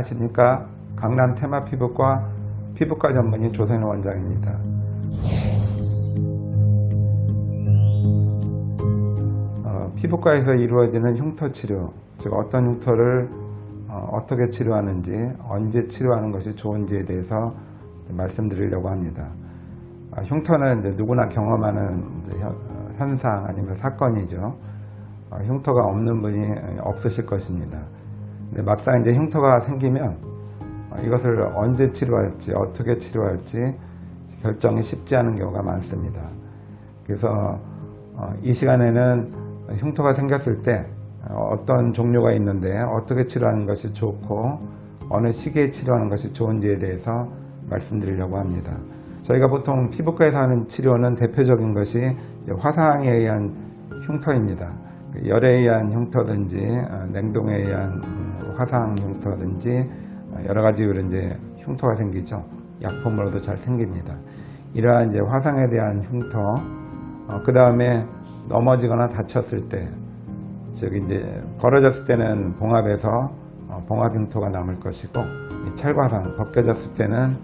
안녕하십니까. 강남 테마 피부과 피부과 전문의 조선희 원장입니다. 피부과에서 이루어지는 흉터 치료, 즉 어떤 흉터를 어떻게 치료하는지, 언제 치료하는 것이 좋은지에 대해서 말씀드리려고 합니다. 흉터는 이제 누구나 경험하는 이제 현상 아니면 사건이죠. 흉터가 없는 분이 없으실 것입니다. 근데 막상 이제 흉터가 생기면 이것을 언제 치료할지, 어떻게 치료할지 결정이 쉽지 않은 경우가 많습니다. 그래서 이 시간에는 흉터가 생겼을 때 어떤 종류가 있는데 어떻게 치료하는 것이 좋고 어느 시기에 치료하는 것이 좋은지에 대해서 말씀드리려고 합니다. 저희가 보통 피부과에서 하는 치료는 대표적인 것이 화상에 의한 흉터입니다. 열에 의한 흉터든지 냉동에 의한 화상 흉터든지 여러 가지로 이제 흉터가 생기죠. 약품으로도 잘 생깁니다. 이러한 이제 화상에 대한 흉터, 그 다음에 넘어지거나 다쳤을 때, 즉 이제 벌어졌을 때는 봉합에서 봉합 흉터가 남을 것이고, 찰과상 벗겨졌을 때는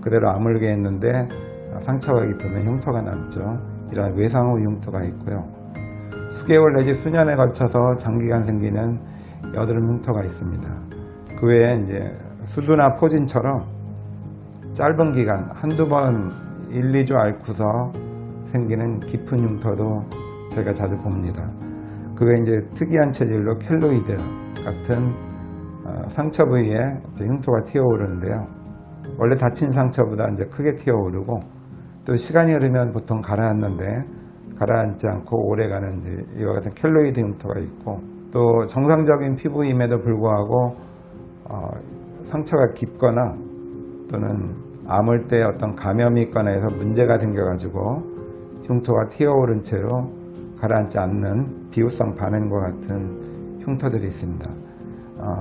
그대로 아물게 했는데 상처가 깊으면 흉터가 남죠. 이러한 외상후 흉터가 있고요. 수개월 내지 수년에 걸쳐서 장기간 생기는 여드름 흉터가 있습니다. 그 외에 이제 수두나 포진처럼 짧은 기간 한두 번 1, 2주 앓고서 생기는 깊은 흉터도 저희가 자주 봅니다. 그 외에 이제 특이한 체질로 켈로이드 같은 상처 부위에 흉터가 튀어오르는데요. 원래 다친 상처보다 이제 크게 튀어오르고 또 시간이 흐르면 보통 가라앉는데 가라앉지 않고 오래가는 이제 이와 같은 켈로이드 흉터가 있고, 또 정상적인 피부임에도 불구하고 상처가 깊거나 또는 아물 때 어떤 감염이 있거나 해서 문제가 생겨가지고 흉터가 튀어오른 채로 가라앉지 않는 비후성 반응과 같은 흉터들이 있습니다.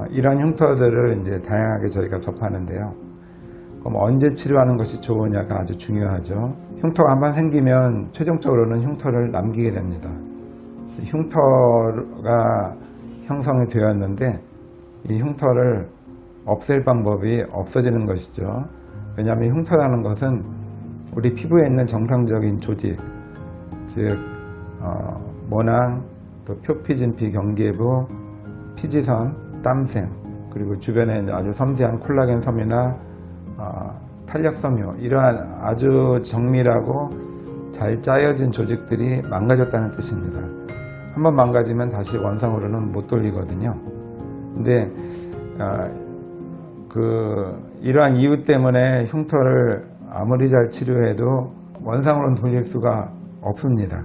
이런 흉터들을 이제 다양하게 저희가 접하는데요. 그럼 언제 치료하는 것이 좋으냐가 아주 중요하죠. 흉터가 한번 생기면 최종적으로는 흉터를 남기게 됩니다. 흉터가 형성이 되었는데 이 흉터를 없앨 방법이 없어지는 것이죠. 왜냐하면 흉터라는 것은 우리 피부에 있는 정상적인 조직, 즉 모낭, 또 표피진피, 경계부, 피지선, 땀샘, 그리고 주변에 아주 섬세한 콜라겐 섬유나 탄력 섬유, 이러한 아주 정밀하고 잘 짜여진 조직들이 망가졌다는 뜻입니다. 한번 망가지면 다시 원상으로는 못 돌리거든요. 근데 이러한 이유 때문에 흉터를 아무리 잘 치료해도 원상으로는 돌릴 수가 없습니다.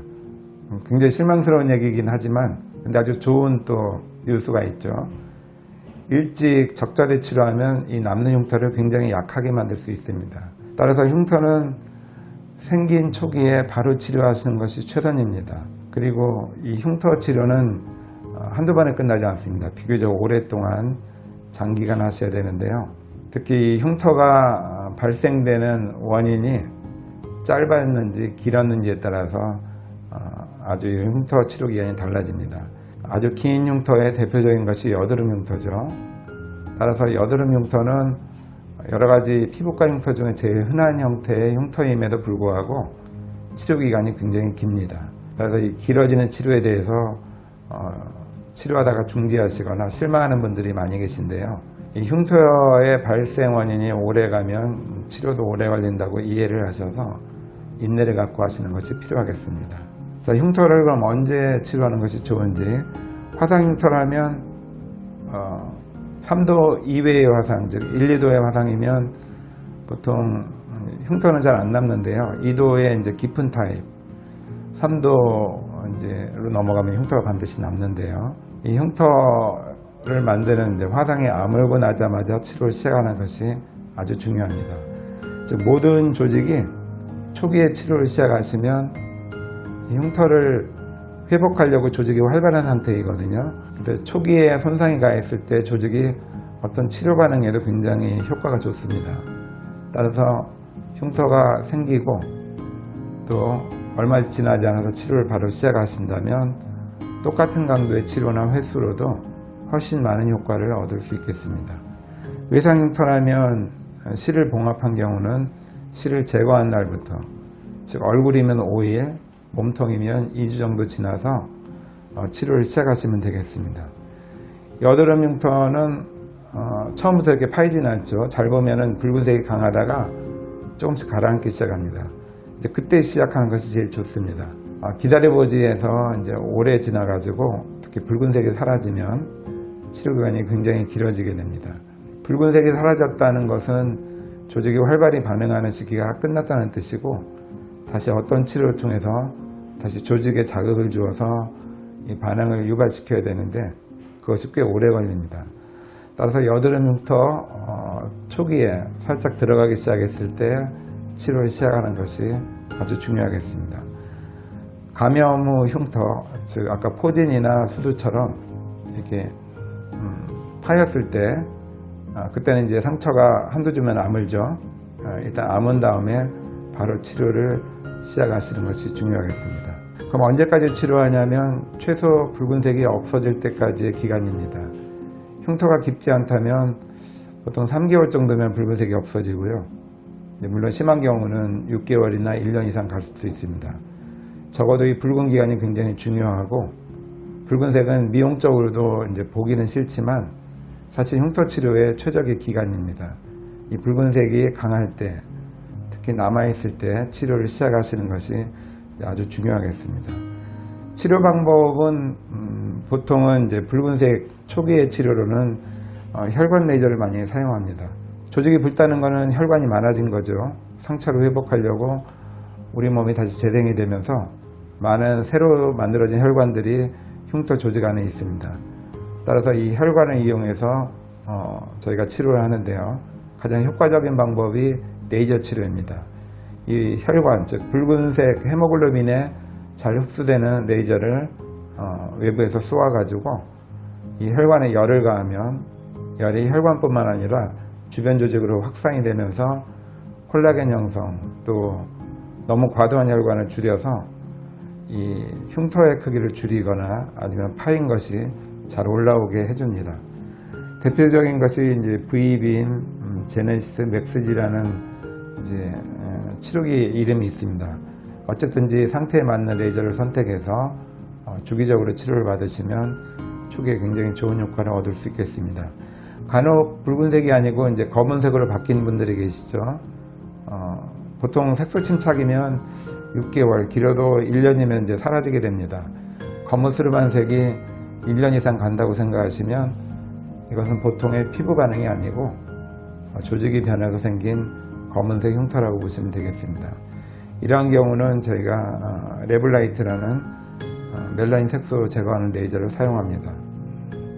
굉장히 실망스러운 얘기이긴 하지만 근데 아주 좋은 또 뉴스가 있죠. 일찍 적절히 치료하면 이 남는 흉터를 굉장히 약하게 만들 수 있습니다. 따라서 흉터는 생긴 초기에 바로 치료하시는 것이 최선입니다. 그리고 이 흉터 치료는 한두 번에 끝나지 않습니다. 비교적 오랫동안 장기간 하셔야 되는데요. 특히 흉터가 발생되는 원인이 짧았는지 길었는지에 따라서 아주 흉터 치료 기간이 달라집니다. 아주 긴 흉터의 대표적인 것이 여드름 흉터죠. 따라서 여드름 흉터는 여러 가지 피부과 흉터 중에 제일 흔한 형태의 흉터임에도 불구하고 치료 기간이 굉장히 깁니다. 그래서 이 길어지는 치료에 대해서 치료하다가 중지하시거나 실망하는 분들이 많이 계신데요. 이 흉터의 발생 원인이 오래가면 치료도 오래 걸린다고 이해를 하셔서 인내를 갖고 하시는 것이 필요하겠습니다. 자, 흉터를 그럼 언제 치료하는 것이 좋은지, 화상 흉터라면 3도 이외의 화상, 즉 1, 2도의 화상이면 보통 흉터는 잘 안 남는데요. 2도의 이제 깊은 타입, 3도로 넘어가면 흉터가 반드시 남는데요. 이 흉터를 만드는 이제 화상이 아물고 나자마자 치료를 시작하는 것이 아주 중요합니다. 즉 모든 조직이 초기에 치료를 시작하시면 이 흉터를 회복하려고 조직이 활발한 상태이거든요. 근데 초기에 손상이 가했을 때 조직이 어떤 치료 반응에도 굉장히 효과가 좋습니다. 따라서 흉터가 생기고 또 얼마 지나지 않아서 치료를 바로 시작하신다면 똑같은 강도의 치료나 횟수로도 훨씬 많은 효과를 얻을 수 있겠습니다. 외상 흉터라면 실을 봉합한 경우는 실을 제거한 날부터, 즉 얼굴이면 5일, 몸통이면 2주 정도 지나서 치료를 시작하시면 되겠습니다. 여드름 흉터는 처음부터 이렇게 파이진 않죠. 잘 보면은 붉은색이 강하다가 조금씩 가라앉기 시작합니다. 이제 그때 시작하는 것이 제일 좋습니다. 기다려보지에서 이제 오래 지나가지고 특히 붉은색이 사라지면 치료 기간이 굉장히 길어지게 됩니다. 붉은색이 사라졌다는 것은 조직이 활발히 반응하는 시기가 끝났다는 뜻이고, 다시 어떤 치료를 통해서 다시 조직에 자극을 주어서 이 반응을 유발시켜야 되는데 그것이 꽤 오래 걸립니다. 따라서 여드름 흉터 초기에 살짝 들어가기 시작했을 때 치료를 시작하는 것이 아주 중요하겠습니다. 감염 후 흉터, 즉 아까 포진이나 수두처럼 이렇게 파였을 때 그때는 이제 상처가 한두 주면 아물죠. 일단 아문 다음에 바로 치료를 시작하시는 것이 중요하겠습니다. 그럼 언제까지 치료하냐면 최소 붉은색이 없어질 때까지의 기간입니다. 흉터가 깊지 않다면 보통 3개월 정도면 붉은색이 없어지고요. 물론 심한 경우는 6개월이나 1년 이상 갈 수도 있습니다. 적어도 이 붉은 기간이 굉장히 중요하고, 붉은색은 미용적으로도 이제 보기는 싫지만 사실 흉터 치료의 최적의 기간입니다. 이 붉은색이 강할 때, 특히 남아있을 때 치료를 시작하시는 것이 아주 중요하겠습니다. 치료 방법은 보통은 이제 붉은색 초기의 치료로는 혈관 레이저를 많이 사용합니다. 조직이 붉다는 것은 혈관이 많아진 거죠. 상처를 회복하려고 우리 몸이 다시 재생이 되면서 많은 새로 만들어진 혈관들이 흉터 조직 안에 있습니다. 따라서 이 혈관을 이용해서 저희가 치료를 하는데요. 가장 효과적인 방법이 레이저 치료입니다. 이 혈관, 즉 붉은색 헤모글로빈에 잘 흡수되는 레이저를 외부에서 쏘아가지고 이 혈관에 열을 가하면 열이 혈관뿐만 아니라 주변 조직으로 확산이 되면서 콜라겐 형성, 또 너무 과도한 혈관을 줄여서 이 흉터의 크기를 줄이거나 아니면 파인 것이 잘 올라오게 해줍니다. 대표적인 것이 이제 V빔, 제네시스, 맥스지라는 이제 치료기 이름이 있습니다. 어쨌든지 상태에 맞는 레이저를 선택해서 주기적으로 치료를 받으시면 초기에 굉장히 좋은 효과를 얻을 수 있겠습니다. 간혹 붉은색이 아니고 이제 검은색으로 바뀐 분들이 계시죠. 보통 색소 침착이면 6개월, 길어도 1년이면 이제 사라지게 됩니다. 검은스름한 색이 1년 이상 간다고 생각하시면 이것은 보통의 피부 반응이 아니고 조직이 변해서 생긴 검은색 흉터라고 보시면 되겠습니다. 이러한 경우는 저희가 레블라이트라는 멜라닌 색소 제거하는 레이저를 사용합니다.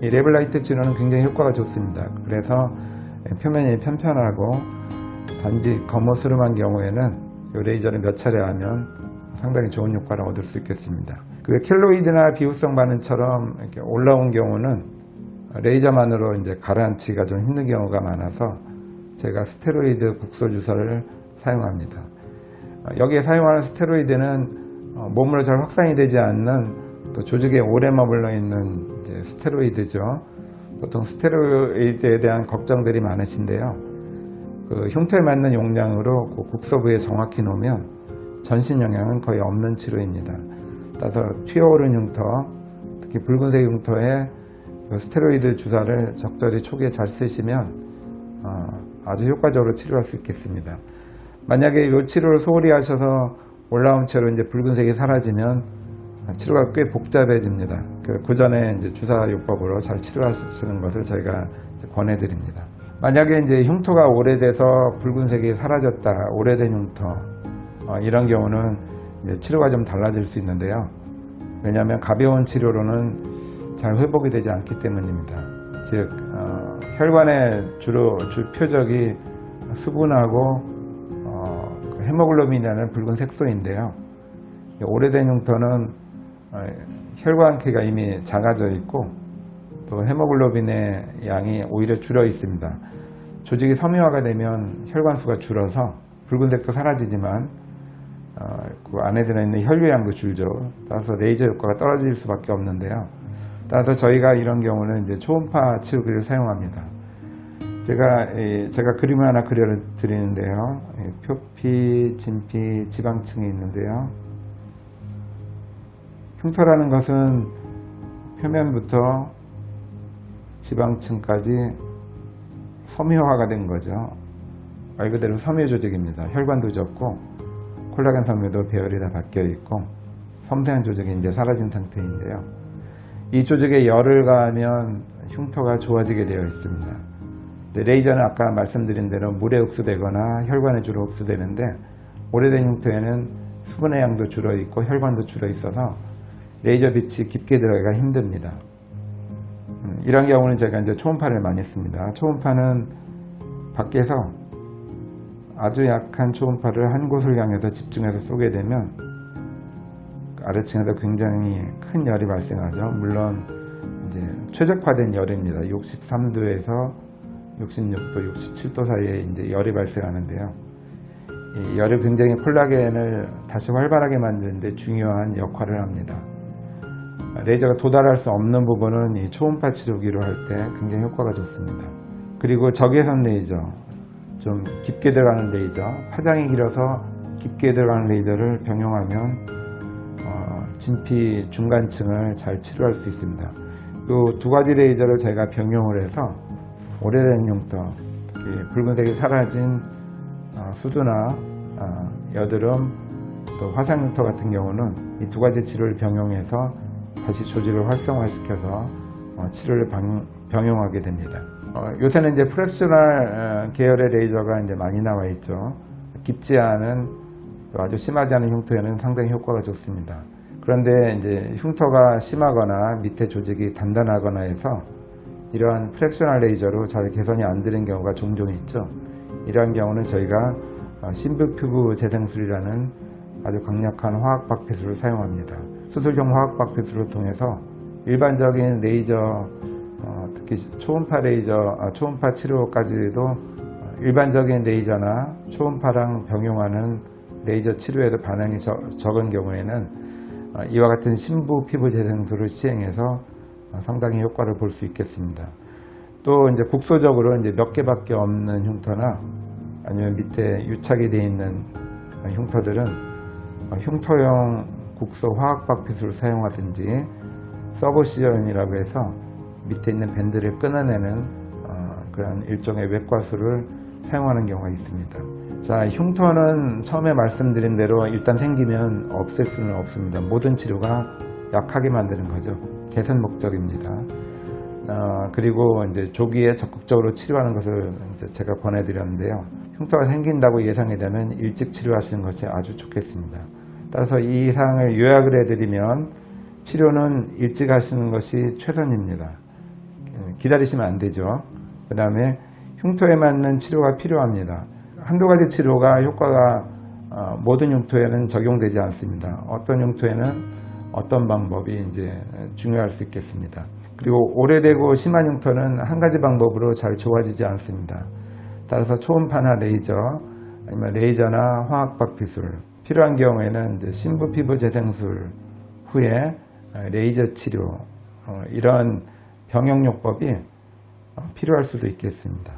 이 레블라이트 치료는 굉장히 효과가 좋습니다. 그래서 표면이 편편하고 단지 검은스름한 경우에는 이 레이저를 몇 차례 하면 상당히 좋은 효과를 얻을 수 있겠습니다. 그 켈로이드나 비후성 반응처럼 이렇게 올라온 경우는 레이저만으로 이제 가라앉히기가 좀 힘든 경우가 많아서 제가 스테로이드 국소 주사를 사용합니다. 여기에 사용하는 스테로이드는 몸으로 잘 확산이 되지 않는 또 조직에 오래 머물러 있는 이제 스테로이드죠. 보통 스테로이드에 대한 걱정들이 많으신데요. 그 흉터에 맞는 용량으로 그 국소부에 정확히 놓으면 전신 영향은 거의 없는 치료입니다. 따라서 튀어오른 흉터, 특히 붉은색 흉터에 그 스테로이드 주사를 적절히 초기에 잘 쓰시면 아주 효과적으로 치료할 수 있겠습니다. 만약에 이 치료를 소홀히 하셔서 올라온 채로 이제 붉은색이 사라지면 치료가 꽤 복잡해집니다. 그 전에 이제 주사요법으로 잘 치료하시는 것을 저희가 권해드립니다. 만약에 이제 흉터가 오래돼서 붉은색이 사라졌다, 오래된 흉터, 이런 경우는 이제 치료가 좀 달라질 수 있는데요. 왜냐하면 가벼운 치료로는 잘 회복이 되지 않기 때문입니다. 즉, 혈관의 주 표적이 수분하고 헤모글로빈이라는 붉은 색소인데요. 오래된 흉터는 혈관 키가 이미 작아져 있고 또 헤모글로빈의 양이 오히려 줄어 있습니다. 조직이 섬유화가 되면 혈관 수가 줄어서 붉은색도 사라지지만 그 안에 들어있는 혈류량도 줄죠. 따라서 레이저 효과가 떨어질 수밖에 없는데요. 따라서 저희가 이런 경우는 이제 초음파 치료기를 사용합니다. 제가 그림을 하나 그려드리는데요. 표피, 진피, 지방층이 있는데요. 흉터라는 것은 표면부터 지방층까지 섬유화가 된 거죠. 말 그대로 섬유 조직입니다. 혈관도 적고 콜라겐 섬유도 배열이 다 바뀌어 있고 섬세한 조직이 이제 사라진 상태인데요. 이 조직에 열을 가하면 흉터가 좋아지게 되어 있습니다. 레이저는 아까 말씀드린 대로 물에 흡수되거나 혈관에 주로 흡수되는데 오래된 흉터에는 수분의 양도 줄어 있고 혈관도 줄어 있어서 레이저 빛이 깊게 들어가기가 힘듭니다. 이런 경우는 제가 이제 초음파를 많이 씁니다. 초음파는 밖에서 아주 약한 초음파를 한 곳을 향해서 집중해서 쏘게 되면 아래층에서 굉장히 큰 열이 발생하죠. 물론 이제 최적화된 열입니다. 63도에서 66도, 67도 사이에 이제 열이 발생하는데요. 이 열이 굉장히 콜라겐을 다시 활발하게 만드는데 중요한 역할을 합니다. 레이저가 도달할 수 없는 부분은 이 초음파 치료기로 할 때 굉장히 효과가 좋습니다. 그리고 적외선 레이저, 좀 깊게 들어가는 레이저, 파장이 길어서 깊게 들어가는 레이저를 병용하면 진피 중간층을 잘 치료할 수 있습니다. 이 두 가지 레이저를 제가 병용을 해서 오래된 흉터, 특히 붉은색이 사라진 수두나 여드름, 또 화상 흉터 같은 경우는 이 두 가지 치료를 병용해서 다시 조직을 활성화시켜서 치료를 병용하게 됩니다. 요새는 이제 프랙셔널 계열의 레이저가 이제 많이 나와 있죠. 깊지 않은 아주 심하지 않은 흉터에는 상당히 효과가 좋습니다. 그런데 이제 흉터가 심하거나 밑에 조직이 단단하거나 해서 이러한 프랙셔널 레이저로 잘 개선이 안 되는 경우가 종종 있죠. 이러한 경우는 저희가 신부피부 재생술이라는 아주 강력한 화학 박피술을 사용합니다. 수술형 화학 박피술을 통해서 일반적인 레이저, 특히 초음파 레이저, 초음파 치료까지도 일반적인 레이저나 초음파랑 병용하는 레이저 치료에도 반응이 적은 경우에는 이와 같은 신부 피부 재생술을 시행해서 상당히 효과를 볼 수 있겠습니다. 또 이제 국소적으로 이제 몇 개밖에 없는 흉터나 아니면 밑에 유착이 되어 있는 흉터들은 흉터용 국소 화학 박피술을 사용하든지 서버시전이라고 해서 밑에 있는 밴드를 끊어내는 그런 일종의 외과술을 사용하는 경우가 있습니다. 자, 흉터는 처음에 말씀드린 대로 일단 생기면 없앨 수는 없습니다. 모든 치료가 약하게 만드는 거죠. 개선 목적입니다. 그리고 이제 조기에 적극적으로 치료하는 것을 이제 제가 권해드렸는데요. 흉터가 생긴다고 예상이 되면 일찍 치료하시는 것이 아주 좋겠습니다. 따라서 이 사항을 요약을 해드리면 치료는 일찍 하시는 것이 최선입니다. 기다리시면 안 되죠. 그 다음에 흉터에 맞는 치료가 필요합니다. 한두 가지 치료가 효과가 모든 흉터에는 적용되지 않습니다. 어떤 흉터에는 어떤 방법이 이제 중요할 수 있겠습니다. 그리고 오래되고 심한 흉터는 한 가지 방법으로 잘 좋아지지 않습니다. 따라서 초음파나 레이저, 아니면 레이저나 화학박피술, 필요한 경우에는 이제 신부 피부 재생술 후에 레이저 치료, 이런 병용요법이 필요할 수도 있겠습니다.